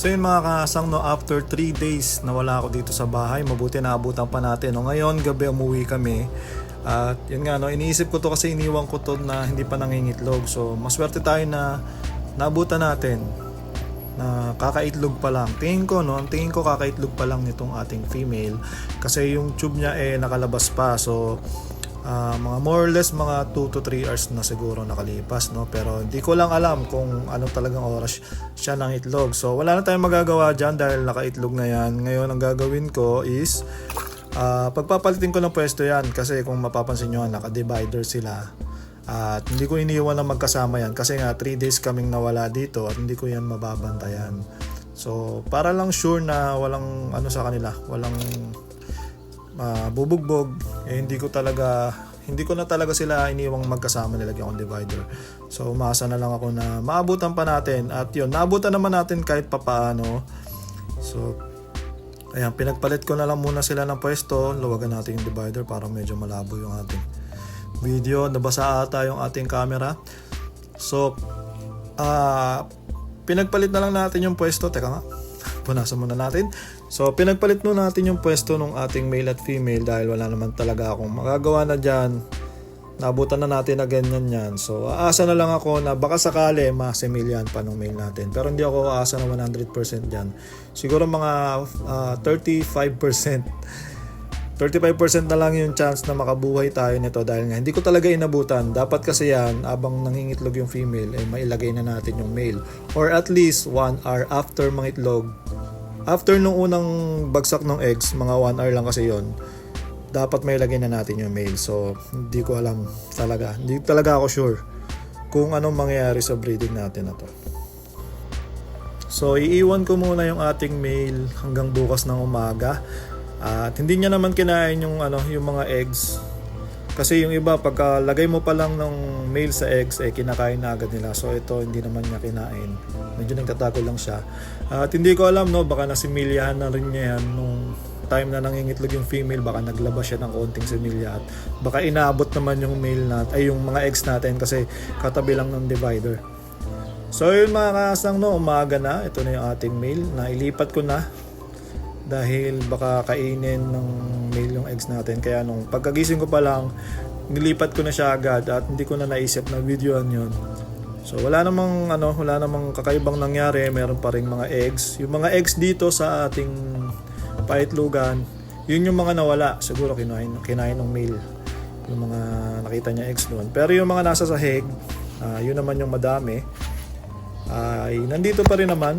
So yun mga kasang, no, after 3 days nawala ako dito sa bahay, mabuti naabutan pa natin. No, ngayon gabi umuwi kami. At yun nga, no, iniisip ko to kasi iniwan ko to na hindi pa nangingitlog. So maswerte tayo na naabutan natin na kakaitlog pa lang. Ang tingin ko kakaitlog pa lang nitong ating female kasi yung tube niya nakalabas pa. So mga more or less mga 2 to 3 hours na siguro nakalipas, no? Pero hindi ko lang alam kung ano talagang oras siya ng itlog. So wala na tayong magagawa dyan dahil nakaitlog na yan. Ngayon ang gagawin ko is pagpapalitin ko ng pwesto yan kasi kung mapapansin nyo naka-divider sila. At hindi ko iniwan na magkasama yan kasi nga 3 days kaming nawala dito at hindi ko yan mababantayan. So para lang sure na walang ano sa kanila, walang bubugbog, hindi ko na talaga sila iniwang magkasama, nilagyan akong divider. So umasa na lang ako na maabutan pa natin at yun, naabutan naman natin kahit papaano. So ayan, pinagpalit ko na lang muna sila ng pwesto. Luwagan natin yung divider para medyo malabo yung ating video. Nabasa ata yung ating camera. So pinagpalit na lang natin yung pwesto. Teka nga, punasan muna natin. So pinagpalit na natin yung pwesto ng ating male at female dahil wala naman talaga akong magagawa na dyan. Nabutan na natin na ganyan yan. So aasa na lang ako na baka sakali masimilyan pa ng male natin. Pero hindi ako aasa na 100% dyan. Siguro mga 35%. 35% na lang yung chance na makabuhay tayo nito dahil nga hindi ko talaga inabutan. Dapat kasi yan, abang nangingitlog yung female, mailagay na natin yung male. Or at least 1 hour after mangitlog. After nung unang bagsak ng eggs, mga 1 hour lang kasi yon, dapat mailagay na natin yung male. So hindi ko alam talaga. Hindi talaga ako sure kung anong mangyayari sa breeding natin na to. So iiwan ko muna yung ating male hanggang bukas ng umaga. At hindi niya naman kinain yung mga eggs. Kasi yung iba pagka lagay mo pa lang ng male sa eggs kinakain na agad nila. So ito hindi naman niya kinain. Medyo nagtatago lang siya. At hindi ko alam, no, baka nasimilyahan na rin niya yan nung time na nangingitlog yung female, baka naglabas siya ng konting similya at baka inaabot naman yung male yung mga eggs natin kasi katabi lang ng divider. So yun mga kasang, no, umaga na. Ito na yung ating male na ilipat ko na dahil baka kainin ng male yung eggs natin. Kaya nung pagkagising ko pa lang, nilipat ko na siya agad at hindi ko na naisip na videoan yun. So wala namang kakaibang nangyari. Meron pa ring mga eggs. Yung mga eggs dito sa ating paitlugan, yun yung mga nawala. Siguro kinain ng male yung mga nakita niya eggs doon. Pero yung mga nasa sahig, yun naman yung madami, ay nandito pa rin naman.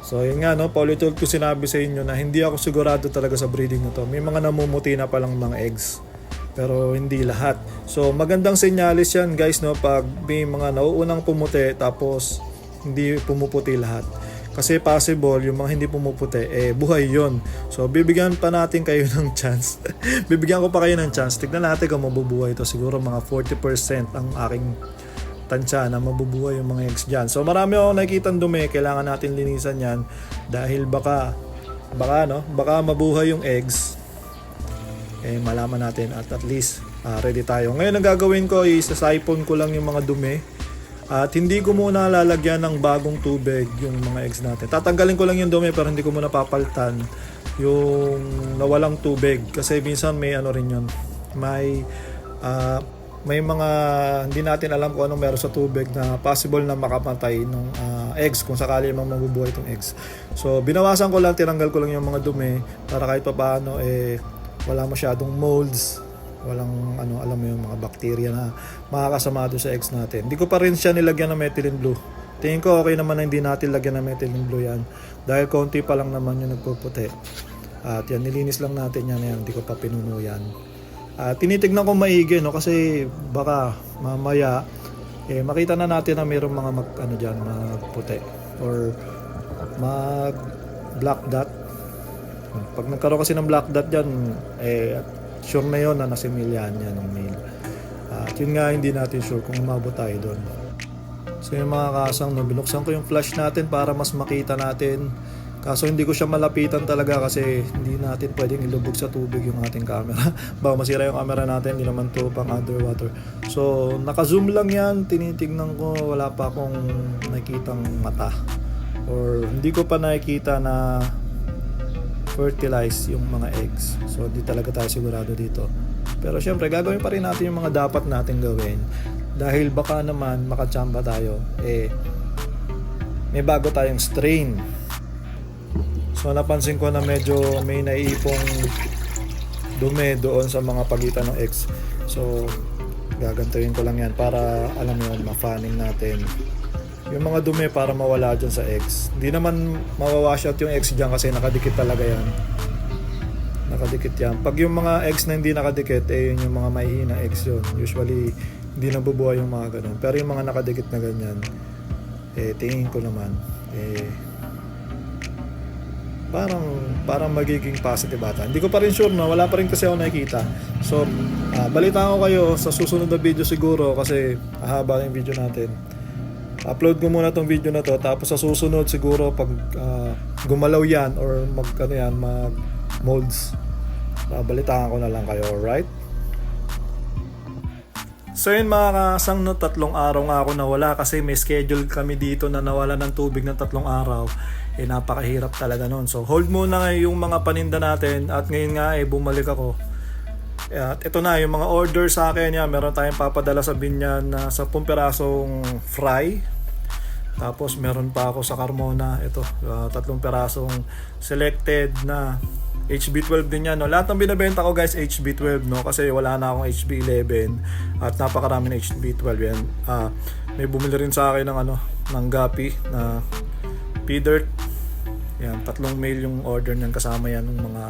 So yun nga, no, paulit-ulit ko sinabi sa inyo na hindi ako sigurado talaga sa breeding na to. May mga namumuti na palang mga eggs, pero hindi lahat. So magandang senyalis yan guys, no, pag may mga nauunang pumuti tapos hindi pumuputi lahat. Kasi possible yung mga hindi pumuputi buhay yon. So bibigyan pa natin kayo ng chance. Bibigyan ko pa kayo ng chance. Tignan natin kung mabubuhay ito. Siguro mga 40% ang aking tansya na mabubuhay yung mga eggs dyan. So marami akong nakikitang dumi, kailangan natin linisan yan dahil baka mabuhay yung eggs, malaman natin at least ready tayo. Ngayon ang gagawin ko is sasipon ko lang yung mga dumi at hindi ko muna lalagyan ng bagong tubig yung mga eggs natin. Tatanggalin ko lang yung dumi pero hindi ko muna papalitan yung nawalang tubig kasi minsan may rin yun, may mga hindi natin alam kung anong meron sa tubig na possible na makamatay ng eggs kung sakali mang mabubuhay itong eggs. So binawasan ko lang, tinanggal ko lang yung mga dumi para kahit papaano wala masyadong molds, walang alam mo yung mga bacteria na makakasama doon sa eggs natin. Hindi ko pa rin siya nilagyan ng methylene blue. Tingin ko okay naman na hindi natin lagyan ng methylene blue yan dahil konti pa lang naman yung nagpuputi. At yan, nilinis lang natin yan, hindi ko pa pinuno yan. Tinitignan ko maigi, no, kasi baka mamaya makita na natin na mayroong mga magputi or mag black dot. Pag nagkaroon kasi ng black dot diyan, sure na yon na nasimilyan yan ng male. At yun nga, hindi natin sure kung umabot tayo doon. So yung mga kasang, no, binuksan ko yung flash natin para mas makita natin. Kaso hindi ko siya malapitan talaga kasi hindi natin pwedeng ilubog sa tubig yung ating camera. Baka masira yung camera natin, hindi naman to pang underwater. So naka-zoom lang yan, tinitignan ko, wala pa akong nakitang mata. or hindi ko pa nakikita na fertilize yung mga eggs. So di talaga tayo sigurado dito. Pero syempre gagawin pa rin natin yung mga dapat natin gawin, dahil baka naman makachamba tayo, may bago tayong strain. So napansin ko na medyo may naiipong dumi doon sa mga pagitan ng eggs. So gagantuin ko lang yan para alam mo yun, ma-fanning natin yung mga dumi para mawala dyan sa eggs. Hindi naman mawawash out yung eggs dyan kasi nakadikit talaga yan. Nakadikit yan. Pag yung mga eggs na hindi nakadikit, yun yung mga mahihinang eggs yun. Usually hindi nabubuhay yung mga ganun. Pero yung mga nakadikit na ganyan, tingin ko naman parang magiging positive ata. Hindi ko pa rin sure, no? Wala pa rin kasi ako nakikita. So balitaan ko kayo sa susunod na video siguro, kasi haba yung video natin. Upload ko muna tong video na to, tapos sa susunod siguro pag gumalaw yan or mag molds, balitaan ko na lang kayo, alright? So yun mga kasang, no, 3 araw nga ako nawala kasi may schedule kami dito na nawala ng tubig ng 3 araw. Napakahirap talaga nun. So hold muna ngayon yung mga paninda natin, at ngayon nga bumalik ako. At ito na yung mga order sa akin. Yan, meron tayong papadala sa Binyan na 10 pirasong fry. Tapos meron pa ako sa Carmona, ito 3 pirasong selected na HB12 din yan, no? Lahat ng binibenta ko guys HB12, no? Kasi wala na akong HB11 at napakarami ng HB12 yan. May bumili rin sa akin ng Gapi na P-Dirt. Yan, 3 mail yung order niyan, kasama yan ng mga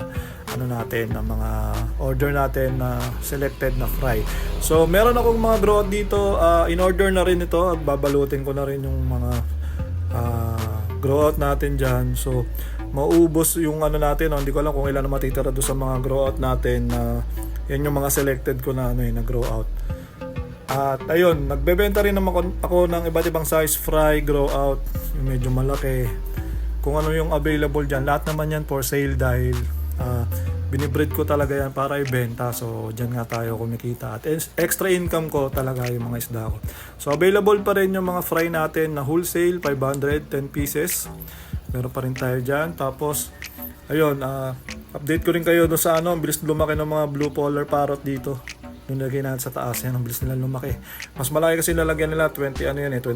mga order natin na selected na fry. So meron akong mga grow out dito, in order na rin ito at babalutin ko na rin yung mga grow out natin dyan. So maubos yung natin, hindi ko alam kung ilan na matitira doon sa mga grow out natin na yan yung mga selected ko na na grow out. At ayun, nagbebenta rin naman ako ng iba't ibang size fry, grow out, yung medyo malaki. Kung ano yung available dyan, lahat naman yan for sale dahil binibreed ko talaga yan para ibenta. So dyan nga tayo kumikita at extra income ko talaga yung mga isda ko. So available pa rin yung mga fry natin na wholesale, 510 pieces. Meron pa rin tayo dyan. Tapos ayun, update ko rin kayo doon sa ang bilis lumaki ng mga blue polar parrot dito. Yung lagay natin sa taas yan, ang bilis nila lumaki. Mas malaki kasi lalagyan nila, 20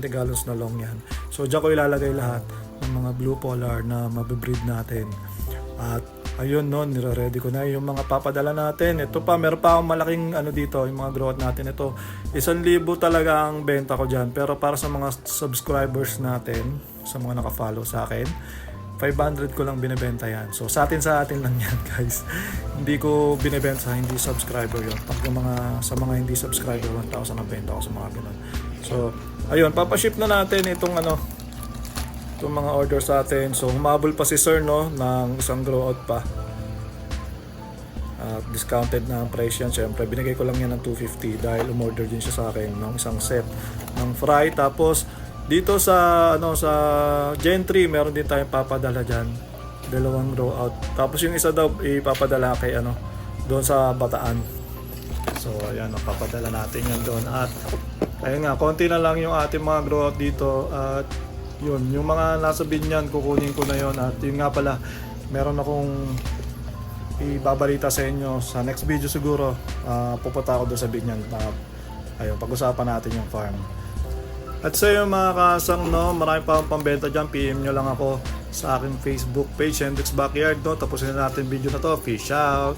gallons na long yan. So dyan ko ilalagay lahat ng mga blue polar na mabibreed natin. At ayun, no, nire-ready ko na yung mga papadala natin. Ito pa, meron pa akong malaking dito, yung mga growth natin. Ito, 1,000 talaga ang benta ko dyan. Pero para sa mga subscribers natin, sa mga nakafollow sa akin, 500 ko lang binibenta yan. So sa atin lang yan guys. Hindi ko binibenta sa hindi subscriber yun. Pag sa mga hindi subscriber, 1,000 ang benta ko sa mga ganun. So ayun, papaship na natin itong itong mga order sa atin. So humabol pa si sir, no, ng isang grow out pa. Discounted na ang price yan. Siyempre binigay ko lang yan ng 250 dahil umorder din siya sa akin ng isang set ng fry. Tapos dito sa sa Gentry meron din tayong papadala diyan, 2 grow out. Tapos yung isa daw ipapadala kay doon sa Bataan. So ayan, papadala natin yan doon. At ayun nga, konti na lang yung ating mga grow out dito. At yun, yung mga nasa Binyan kukunin ko na yon. At yun nga pala, meron akong ibabalita sa inyo sa next video siguro. Pupunta ako doon sa Binyan. Ayun, pag-usapan natin yung farm. At sa iyo mga kasang, no, marami pa akong pambenta dyan. PM nyo lang ako sa aking Facebook page, Hendrix Backyard, no. Tapusin na natin video na to. Peace out!